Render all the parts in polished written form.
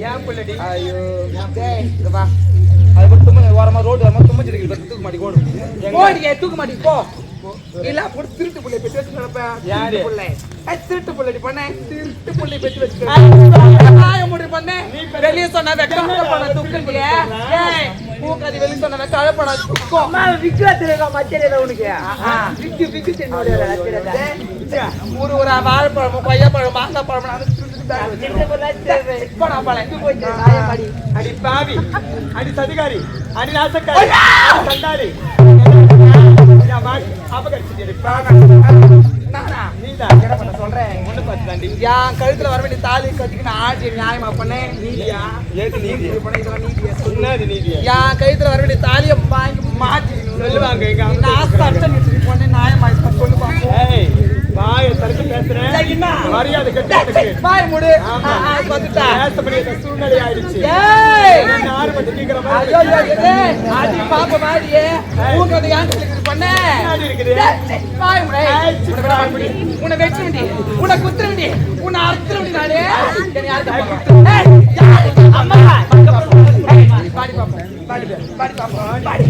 ஏன் புள்ளடி ஐயோ டேய் இங்க வா அது கூட தும்ம ஓரமா ரோடு ஓரமா தும்ம செடிக்கு தூக்கு மாட்டி ஓடு ஓடியே தூக்கு மாட்டி போ இல்ல போடு திருட்டு புள்ளை பெத்து வச்சு நடப்பேன் யாரு புள்ளை திருட்டு புள்ளடி பண்ணே திருட்டு புள்ளை பெத்து வச்சு நான் முடி பண்ணே வெளிய சொன்னா வெக்கம் பண்ண தூக்குறியே ஏய் பூக்காதி வெளிய சொன்னா வெக்க அழப்படா தூக்கு அம்மா விக்கிர தெரியல மச்சேல உனக்கு விக்கி விக்கி தெரியல ஒரு ஒரு வாழைப்பழம் கொய்யாப்பழம் மாங்காய் பழம் அடி பாவி அடி சதிகாரி அடி நாசக்காரி சண்டாளி என் கழுத்துல வர வேண்டிய தாலி கட்டிக்கு நான் ஆட்சி நியாயமா பண்ணேன் என் கழுத்துல வர வேண்டிய தாலியை வாங்கி மாட்டி சொல்லுவாங்க பண்ணேன் நியாயமா சொல்லுவாங்க வாய தடுத்து பேசுறேன் மரியாதை கட்டு வாய் மூடு சூழ்நிலை ஆயிடுச்சு யாரு பத்தி கேக்குற மாதிரி பாப்ப மாதிரியே பண்ண உன்னை வெச்ச வேண்டி உன்னை குத்துற வேண்டி உன்னை அறுத்துற வேண்டி நானே பாடி பாப்போம் பாடி பாப்போம் பாடி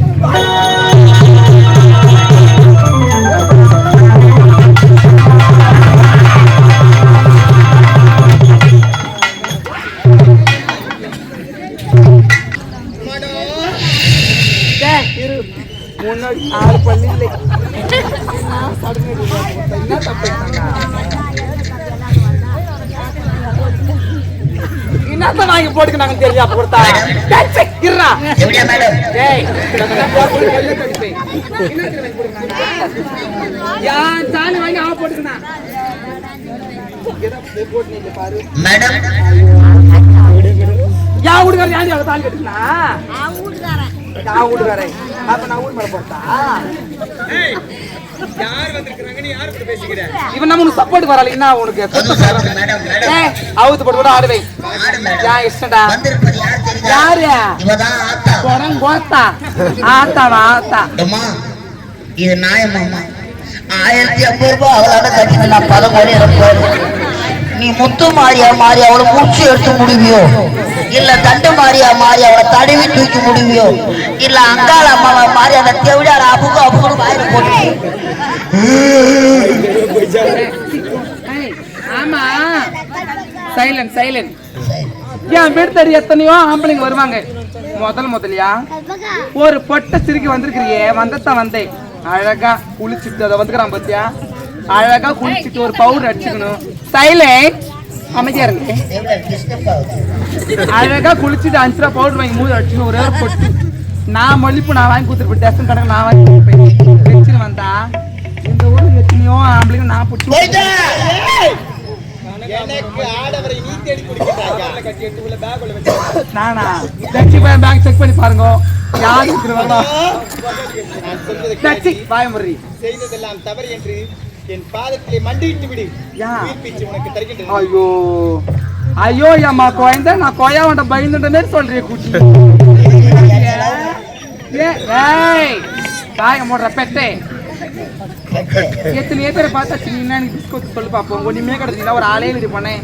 முன்னாடி 6 பள்ளி இல்லை என்னத்த வாங்கி போட்டுக்க தெரியா கொடுத்தா சாணி வாங்கி அவ போட்டுக்கணும் யா வீட்டுக்காரர் ஏன் அவளை தாலி கட்டுனா நான் வீட்டுக்காரன் அப்ப நான் ஊர் மேல போட்டா யார் வந்திருக்காங்க நீ யார் கூட பேசிக்கிற இவன் நம்ம சப்போர்ட் வரல என்ன உனக்கு அவுத்து போட்டு கூட ஆடுவே யா இஷ்டடா யாரு இவதான் ஆத்தா போறேன் கோத்தா ஆத்தாவா ஆத்தா அம்மா இது நாயம்மா 1050 ரூபாய் அவளால கட்டின நான் 10 கோடி இருப்பேன் நீ முத்து மாறியா மாறி அவளை மூச்சு எடுத்து முடிவியோ இல்ல தண்டு மாறியா மாறி அவளை தடவி தூக்கி முடிவியோ இல்ல அங்காள அம்மாவை மாறி அந்த தெவிடார அபுக்கு அபுக்கு வாயில போட்டு ஆமா சைலண்ட் சைலண்ட் ஏன் வீடு எத்தனையோ ஆம்பளைங்க வருவாங்க முதல்லையா ஒரு பொட்டை சிரிக்கி வந்திருக்கிறியே வந்தத்தான் வந்தேன் அழகா குளிச்சுட்டு அதை வந்துக்கிறான் பத்தியா அழகா குளிச்சுட்டு ஒரு பவுடர் அடிச்சுக்கணும் சைலண்ட் அமைதியா இருக்கு அழகா குளிச்சுட்டு 5 ரூபா பவுடர் வாங்கி மூணு அடிச்சுக்கணும் ஒரே ஒரு பொட்டு நான் மல்லிப்பூ நான் வாங்கி கொடுத்துருப்பேன் டேஷன் கணக்கு நான் வாங்கி கொடுப்பேன் வச்சுன்னு வந்தா இந்த ஊருக்கு எத்தனையோ ஆம்பளைங்க நான் பிடிச்சி எனக்கு ஆடவரை நீ தேடி குடிக்கிறாங்க கட்டி எடுத்து உள்ள பேக் உள்ள வெச்சு நானா டச்சி பேங்க் செக் பண்ணி பாருங்க யார் இருக்குறவங்க டச்சி வாய் முறி செய்ததெல்லாம் தவறு என்று என் பாதத்திலே மண்டியிட்டு விடு உயிர்ப்பிச்சு உனக்கு தருகின்றேன் ஐயோ ஐயோ அம்மா கோயந்த நான் கோயா வண்ட பயந்துட்டேனே சொல்றீ குட்டி ஏய் வாய் மூடுற பெட்டே எத்தனை பேரை பார்த்தா சின்ன டிஸ்கவுண்ட் சொல்லு பாப்போம் ஒண்ணுமே கிடைச்சா ஒரு ஆளே இது பண்ணேன்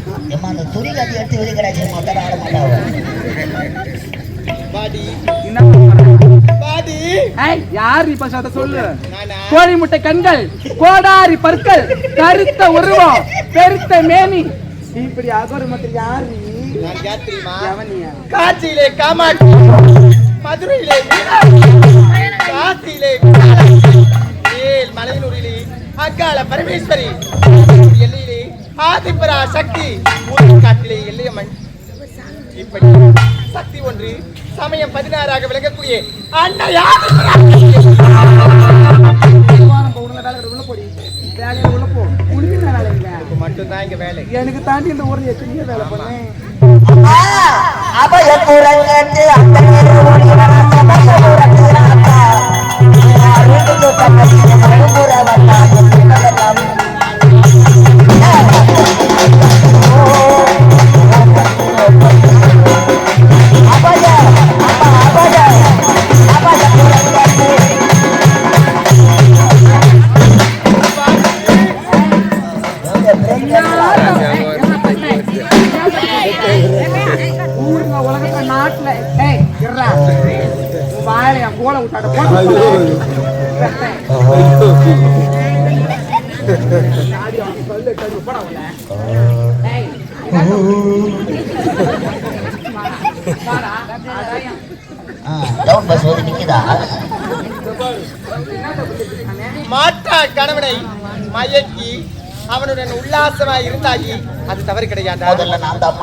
யார் இப்ப சொல்லு கோழி முட்டை கண்கள் கோடாரி பற்கள் கருத்த உருவம் பெருத்த மேனி இப்படி அகோரமத்தில் யாரு காட்சியிலே காமாட்சி மதுரையிலே காசியிலே மலையனூரிலே அக்கால பரமேஸ்வரி எல்லையிலே ஆதிபரா சக்தி காட்டிலே எல்லையம்மன் இப்படி சக்தி ஒன்று சமயம் 16 விளங்கக்கூடிய மட்டும்தான் இங்க வேலை எனக்கு தாண்டி இந்த ஊர்ல எத்தனையோ வேலை பண்ணேன் ஊருங்க உலகத்துல நாட்டுல ஏய் இருடா வாயில என் கோலை விட்டாட போட டவுன் பஸ் வந்து நிக்குதா மாற்றா கணவனை மயக்கி அவனுடன் உல்லாசமாய் இருந்தாகி அது தவறு கிடையாது. முதல்ல நான் தான்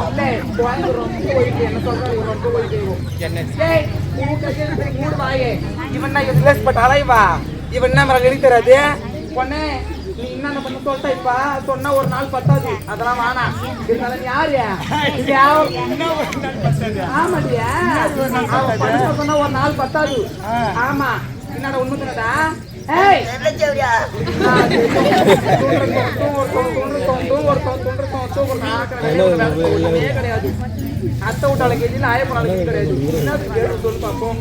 இவன் என்ன தெரியாது பொண்ணே நீ என்ன பண்ண சொல்லிட்ட இப்ப சொன்ன ஒரு நாள் பத்தாது அதெல்லாம் வேணாம் இருந்தாலும் யாரு ஆமாடியா சொன்ன ஒரு நாள் பத்தாது ஆமா என்னடா உண்மைதானடா அத்தை விட்டால கேஜி ஆயப்பனால கிடையாது சொல்லு பார்ப்போம்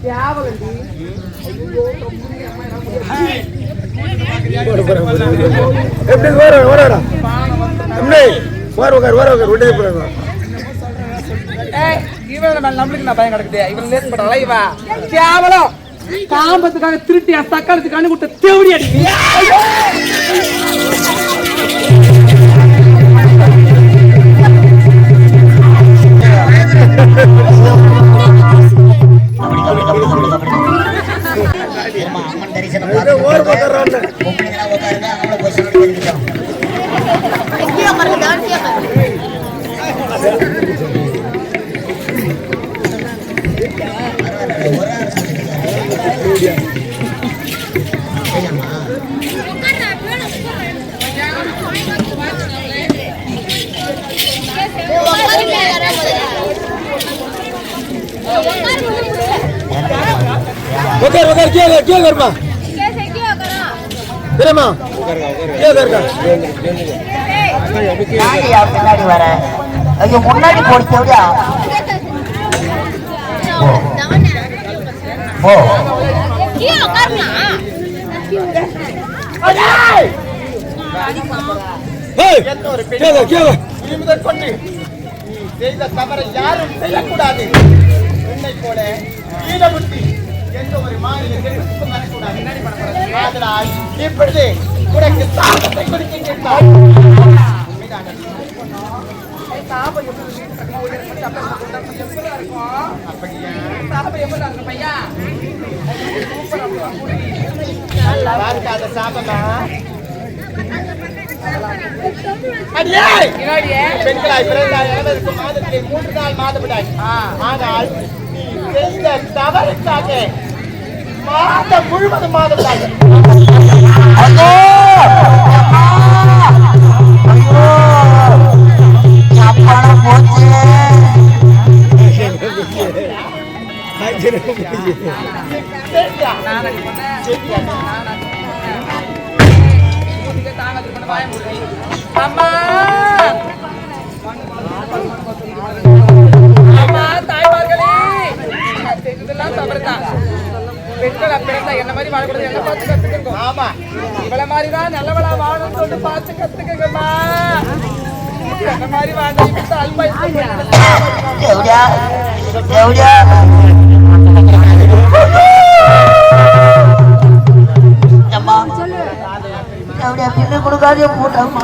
கேவலம் கேவலண்டி எப்படி வரடா நம்மளுக்கு நான் பயம் கிடக்குது இவன் லேட் பண்ற அலைவா கேவலம் காம்பத்துக்காக திருட்டி தக்காளத்துக்கான கொடுத்த தேவடி அடிக்கு அம்மன் தரிசனம் பின்னாடி வர ஐயோ முன்னாடி போடிச்சா செய்த தவறை யாரும் செய்யக்கூடாது. உன்னை போல புத்தி எந்த ஒரு மாநிலத்திற்கும் வரக்கூடாது. அதனால் இப்பொழுது உனக்கு சாபத்தை கொடுக்கின்றார். சாபமா பெண்களாய் பிறந்தால் எனவருக்கு மாதத்திலே 3 நாள் மாதவிடாய். ஆனால் நீ செய்த தவறுக்காக மாதம் முழுவதும் மாதவிடாய். அம்மா அம்மா தாய்மார்களே இதெல்லாம் தவறுதான். பெண்கள் பிறந்தா என்ன மாதிரி வாழக்கூடாது என்ன பார்த்து கத்துக்கங்க. ஆமா இவள மாதிரிதான் நல்லவளா வாழணும்னு சொல்லிட்டு பார்த்து கத்துக்கங்கம்மா. என்ன மாதிரி வாழ்ந்தா பின்னு கொடுக்காதே போட்டம்மா.